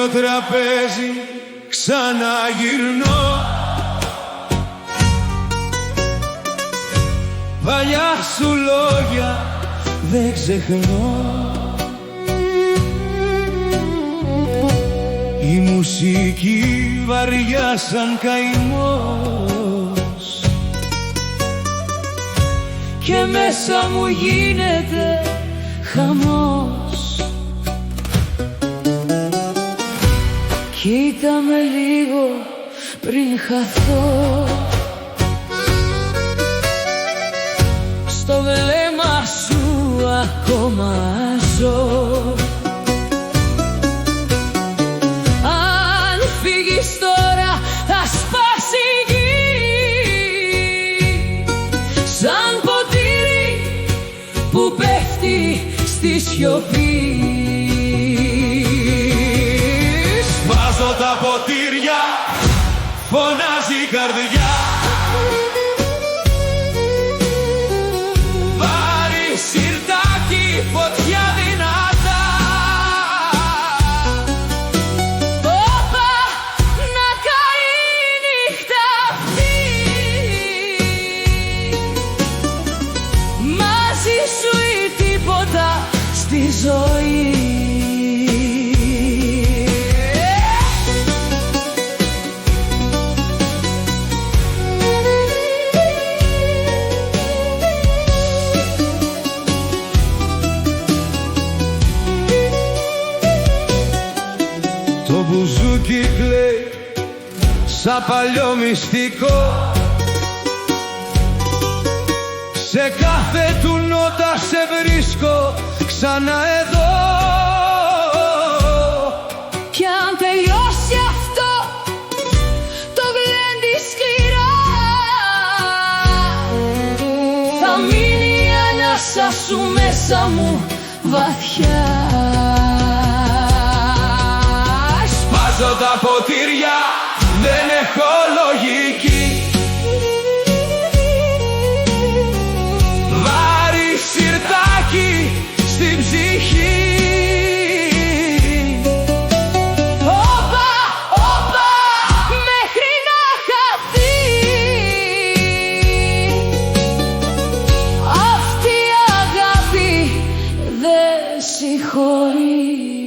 ίδιο τραπέζι ξαναγυρνώ. Παλιά σου λόγια δεν ξεχνώ. Η μουσική βαριά σαν καημός και μέσα μου γίνεται χαμός. Κοίτα με λίγο πριν χαθώ, στο βλέμμα σου ακόμα ζω. Αν φύγεις τώρα θα σπάσει η γη, σαν ποτήρι που πέφτει στη σιωπή. Σπάζω τα ποτήρια, φωνάζει η καρδιά. Πάρει σιρτάκι, φωτιά δυνατά. Όπα, να καεί η νύχτα αυτή. Μαζί σου ή τίποτα στη ζωή. Το μπουζούκι κλαίει σαν παλιό μυστικό, σε κάθε του νότα σε βρίσκω ξανά εδώ. Κι αν τελειώσει αυτό το γλέντι σκληρά, θα μείνει η ανάσα σου μέσα μου βαθιά. Σπάζω τα ποτήρια, δεν έχω λογική. Βάρη σιρτάκι στην ψυχή. Όπα, όπα, μέχρι να χαθεί. Αυτή η αγάπη δεν συγχωρεί.